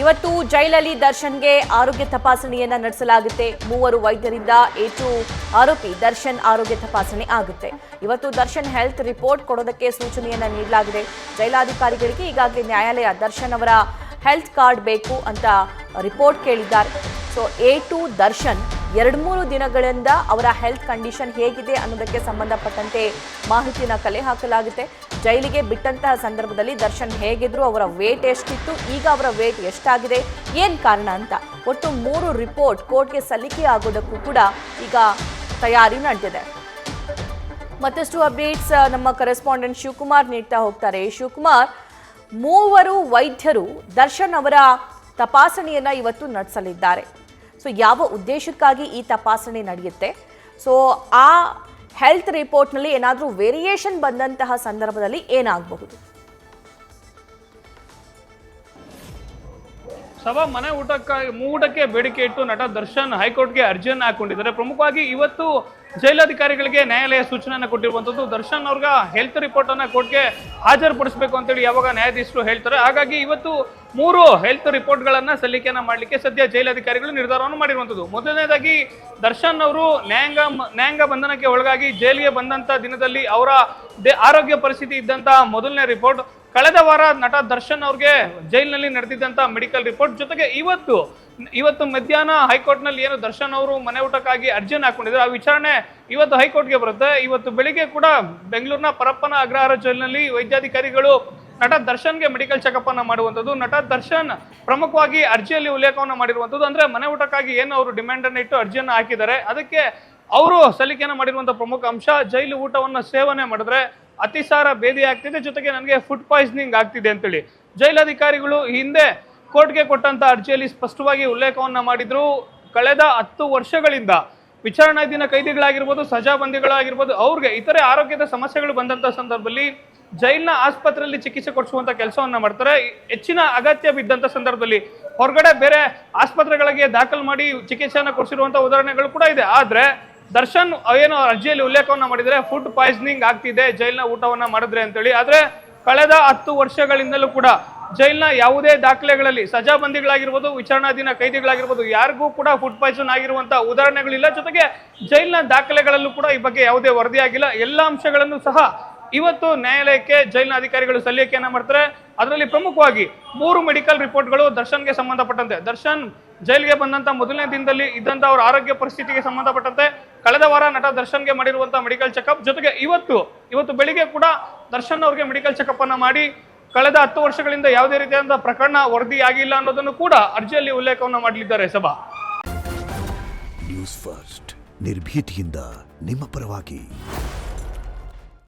ಇವತ್ತು ಜೈಲಲ್ಲಿ ದರ್ಶನ್ಗೆ ಆರೋಗ್ಯ ತಪಾಸಣೆಯನ್ನ ನಡೆಸಲಾಗುತ್ತೆ. 3 ವೈದ್ಯರಿಂದ A2 ಆರೋಪಿ ದರ್ಶನ್ ಆರೋಗ್ಯ ತಪಾಸಣೆ ಆಗುತ್ತೆ. ಇವತ್ತು ದರ್ಶನ್ ಹೆಲ್ತ್ ರಿಪೋರ್ಟ್ ಕೊಡೋದಕ್ಕೆ ಸೂಚನೆಯನ್ನ ನೀಡಲಾಗಿದೆ. ಜೈಲಾಧಿಕಾರಿಗಳಿಗೆ ಈಗಾಗಲೇ ನ್ಯಾಯಾಲಯ ದರ್ಶನ್ ಅವರ ಹೆಲ್ತ್ ಕಾರ್ಡ್ ಬೇಕು ಅಂತ ರಿಪೋರ್ಟ್ ಕೇಳಿದ್ದಾರೆ. ಸೊ A2 ದರ್ಶನ್ 2-3 ದಿನಗಳಿಂದ ಅವರ ಹೆಲ್ತ್ ಕಂಡೀಷನ್ ಹೇಗಿದೆ ಅನ್ನೋದಕ್ಕೆ ಸಂಬಂಧಪಟ್ಟಂತೆ ಮಾಹಿತಿನ ಕಲೆ ಹಾಕಲಾಗುತ್ತೆ. ಜೈಲಿಗೆ ಬಿಟ್ಟಂತಹ ಸಂದರ್ಭದಲ್ಲಿ ದರ್ಶನ್ ಹೇಗಿದ್ರು, ಅವರ ವೇಟ್ ಎಷ್ಟಿತ್ತು, ಈಗ ಅವರ ವೇಟ್ ಎಷ್ಟಾಗಿದೆ, ಏನು ಕಾರಣ ಅಂತ ಒಟ್ಟು 3 ರಿಪೋರ್ಟ್ ಕೋರ್ಟ್ಗೆ ಸಲ್ಲಿಕೆ ಆಗೋದಕ್ಕೂ ಕೂಡ ಈಗ ತಯಾರಿ ನಡೆದಿದೆ. ಮತ್ತಷ್ಟು ಅಪ್ಡೇಟ್ಸ್ ನಮ್ಮ ಕರೆಸ್ಪಾಂಡೆಂಟ್ ಶಿವಕುಮಾರ್ ನೀಡ್ತಾ ಹೋಗ್ತಾರೆ. ಶಿವಕುಮಾರ್, 3 ವೈದ್ಯರು ದರ್ಶನ್ ಅವರ ತಪಾಸಣೆಯನ್ನ ಇವತ್ತು ನಡೆಸಲಿದ್ದಾರೆ. ಸೊ ಯಾವ ಉದ್ದೇಶಕ್ಕಾಗಿ ಈ ತಪಾಸಣೆ ನಡೆಯುತ್ತೆ? ಸೊ ಆ ಹೆಲ್ತ್ ರಿಪೋರ್ಟ್ನಲ್ಲಿ ಏನಾದರೂ ವೇರಿಯೇಷನ್ ಬಂದಂತಹ ಸಂದರ್ಭದಲ್ಲಿ ಏನಾಗಬಹುದು? ಸಭಾ ಮನೆ ಊಟಕ್ಕೆ ಬೇಡಿಕೆ ಇಟ್ಟು ನಟ ದರ್ಶನ್ ಹೈಕೋರ್ಟ್ಗೆ ಅರ್ಜಿಯನ್ನು ಹಾಕೊಂಡಿದ್ದಾರೆ. ಪ್ರಮುಖವಾಗಿ ಇವತ್ತು ಜೈಲಾಧಿಕಾರಿಗಳಿಗೆ ನ್ಯಾಯಾಲಯ ಸೂಚನೆಯನ್ನು ಕೊಟ್ಟಿರುವಂಥದ್ದು. ದರ್ಶನ್ ಅವ್ರಿಗೆ ಹೆಲ್ತ್ ರಿಪೋರ್ಟ್ ಅನ್ನ ಕೋರ್ಟ್ಗೆ ಹಾಜರುಪಡಿಸಬೇಕು ಅಂತೇಳಿ ಯಾವಾಗ ನ್ಯಾಯಾಧೀಶರು ಹೇಳ್ತಾರೆ, ಹಾಗಾಗಿ ಇವತ್ತು 3 ಹೆಲ್ತ್ ರಿಪೋರ್ಟ್ಗಳನ್ನ ಸಲ್ಲಿಕೆಯನ್ನ ಮಾಡಲಿಕ್ಕೆ ಸದ್ಯ ಜೈಲಾಧಿಕಾರಿಗಳು ನಿರ್ಧಾರವನ್ನು ಮಾಡಿರುವಂಥದ್ದು. ಮೊದಲನೇದಾಗಿ ದರ್ಶನ್ ಅವರು ನ್ಯಾಯಾಂಗ ಬಂಧನಕ್ಕೆ ಒಳಗಾಗಿ ಜೈಲಿಗೆ ಬಂದಂತ ದಿನದಲ್ಲಿ ಅವರ ಆರೋಗ್ಯ ಪರಿಸ್ಥಿತಿ ಇದ್ದಂತಹ ಮೊದಲನೇ ರಿಪೋರ್ಟ್, ಕಳೆದ ವಾರ ನಟ ದರ್ಶನ್ ಅವ್ರಿಗೆ ಜೈಲಿನಲ್ಲಿ ನಡೆದಿದ್ದಂತ ಮೆಡಿಕಲ್ ರಿಪೋರ್ಟ್, ಜೊತೆಗೆ ಇವತ್ತು ಮಧ್ಯಾಹ್ನ ಹೈಕೋರ್ಟ್ನಲ್ಲಿ ಏನು ದರ್ಶನ್ ಅವರು ಮನೆ ಊಟಕ್ಕಾಗಿ ಅರ್ಜಿಯನ್ನು ಹಾಕೊಂಡಿದ್ದಾರೆ ಆ ವಿಚಾರಣೆ ಇವತ್ತು ಹೈಕೋರ್ಟ್ಗೆ ಬರುತ್ತೆ. ಇವತ್ತು ಬೆಳಿಗ್ಗೆ ಕೂಡ ಬೆಂಗಳೂರಿನ ಪರಪ್ಪನ ಅಗ್ರಹಾರ ಜೈಲಿನಲ್ಲಿ ವೈದ್ಯಾಧಿಕಾರಿಗಳು ನಟ ದರ್ಶನ್ಗೆ ಮೆಡಿಕಲ್ ಚೆಕಪ್ ಅನ್ನ ಮಾಡುವಂಥದ್ದು. ನಟ ದರ್ಶನ್ ಪ್ರಮುಖವಾಗಿ ಅರ್ಜಿಯಲ್ಲಿ ಉಲ್ಲೇಖವನ್ನು ಮಾಡಿರುವಂಥದ್ದು, ಅಂದ್ರೆ ಮನೆ ಊಟಕ್ಕಾಗಿ ಏನು ಅವರು ಡಿಮ್ಯಾಂಡ್ ಅನ್ನು ಇಟ್ಟು ಅರ್ಜಿಯನ್ನು ಹಾಕಿದ್ದಾರೆ, ಅದಕ್ಕೆ ಅವರು ಸಲ್ಲಿಕೆಯನ್ನು ಮಾಡಿರುವಂತಹ ಪ್ರಮುಖ ಅಂಶ, ಜೈಲು ಊಟವನ್ನು ಸೇವನೆ ಮಾಡಿದ್ರೆ ಅತಿಸಾರ ಭೇದಿ ಆಗ್ತಿದೆ, ಜೊತೆಗೆ ನನಗೆ ಫುಡ್ ಪಾಯ್ಸನಿಂಗ್ ಆಗ್ತಿದೆ ಅಂತೇಳಿ ಜೈಲಾಧಿಕಾರಿಗಳು ಹಿಂದೆ ಕೋರ್ಟ್ಗೆ ಕೊಟ್ಟಂತ ಅರ್ಜಿಯಲ್ಲಿ ಸ್ಪಷ್ಟವಾಗಿ ಉಲ್ಲೇಖವನ್ನ ಮಾಡಿದ್ರು. ಕಳೆದ 10 ವರ್ಷಗಳಿಂದ ವಿಚಾರಣಾಧೀನ ಕೈದಿಗಳಾಗಿರ್ಬೋದು, ಸಜಾಬಂದಿಗಳಾಗಿರ್ಬೋದು, ಅವ್ರಿಗೆ ಇತರೆ ಆರೋಗ್ಯದ ಸಮಸ್ಯೆಗಳು ಬಂದಂತ ಸಂದರ್ಭದಲ್ಲಿ ಜೈಲಿನ ಆಸ್ಪತ್ರೆಯಲ್ಲಿ ಚಿಕಿತ್ಸೆ ಕೊಡಿಸುವಂತ ಕೆಲಸವನ್ನ ಮಾಡ್ತಾರೆ. ಹೆಚ್ಚಿನ ಅಗತ್ಯ ಬಿದ್ದಂತ ಸಂದರ್ಭದಲ್ಲಿ ಹೊರಗಡೆ ಬೇರೆ ಆಸ್ಪತ್ರೆಗಳಿಗೆ ದಾಖಲು ಮಾಡಿ ಚಿಕಿತ್ಸೆಯನ್ನ ಕೊಡಿಸಿರುವಂತ ಉದಾಹರಣೆಗಳು ಕೂಡ ಇದೆ. ಆದ್ರೆ ದರ್ಶನ್ ಏನು ಅರ್ಜಿಯಲ್ಲಿ ಉಲ್ಲೇಖವನ್ನ ಮಾಡಿದ್ರೆ ಫುಡ್ ಪಾಯ್ಸನಿಂಗ್ ಆಗ್ತಿದೆ ಜೈಲಿನ ಊಟವನ್ನ ಮಾಡಿದ್ರೆ ಅಂತೇಳಿ. ಆದ್ರೆ ಕಳೆದ 10 ವರ್ಷಗಳಿಂದಲೂ ಕೂಡ ಜೈಲಿನ ಯಾವುದೇ ದಾಖಲೆಗಳಲ್ಲಿ ಸಜಾಬಂದಿಗಳಾಗಿರ್ಬೋದು, ವಿಚಾರಣಾಧೀನ ಕೈದಿಗಳಾಗಿರ್ಬೋದು, ಯಾರಿಗೂ ಕೂಡ ಫುಡ್ ಪಾಯ್ಸನ್ ಆಗಿರುವಂತ ಉದಾಹರಣೆಗಳಿಲ್ಲ. ಜೊತೆಗೆ ಜೈಲಿನ ದಾಖಲೆಗಳಲ್ಲೂ ಕೂಡ ಈ ಬಗ್ಗೆ ಯಾವುದೇ ವರದಿ ಆಗಿಲ್ಲ. ಎಲ್ಲ ಅಂಶಗಳನ್ನು ಸಹ ಇವತ್ತು ನ್ಯಾಯಾಲಯಕ್ಕೆ ಜೈಲಿನ ಅಧಿಕಾರಿಗಳು ಸಲ್ಲಿಕೆಯನ್ನ ಮಾಡ್ತಾರೆ. ಅದರಲ್ಲಿ ಪ್ರಮುಖವಾಗಿ 3 ಮೆಡಿಕಲ್ ರಿಪೋರ್ಟ್ಗಳು ದರ್ಶನ್ಗೆ ಸಂಬಂಧಪಟ್ಟಂತೆ, ದರ್ಶನ್ ಜೈಲಿಗೆ ಬಂದಂತ ಮೊದಲನೇ ದಿನದಲ್ಲಿ ಇದ್ದಂತ ಅವರ ಆರೋಗ್ಯ ಪರಿಸ್ಥಿತಿಗೆ ಸಂಬಂಧಪಟ್ಟಂತೆ ಕಳೆದ ವಾರ ನಟ ದರ್ಶನ್ಗೆ ಮಾಡಿರುವಂತಹ ಮೆಡಿಕಲ್ ಚೆಕಪ್, ಜೊತೆಗೆ ಇವತ್ತು ಬೆಳಿಗ್ಗೆ ಕೂಡ ದರ್ಶನ್ ಅವ್ರಿಗೆ ಮೆಡಿಕಲ್ ಚೆಕಪ್ ಅನ್ನ ಮಾಡಿ ಕಳೆದ 10 ವರ್ಷಗಳಿಂದ ಯಾವುದೇ ರೀತಿಯಾದ ಪ್ರಕರಣ ವರದಿ ಆಗಿಲ್ಲ ಅನ್ನೋದನ್ನು ಕೂಡ ಅರ್ಜಿಯಲ್ಲಿ ಉಲ್ಲೇಖವನ್ನು ಮಾಡಲಿದ್ದಾರೆ. ಸಭಾ ನ್ಯೂಸ್ ಫಸ್ಟ್ ನಿರ್ಭೀತಿಯಿಂದ ನಿಮ್ಮ ಪರವಾಗಿ.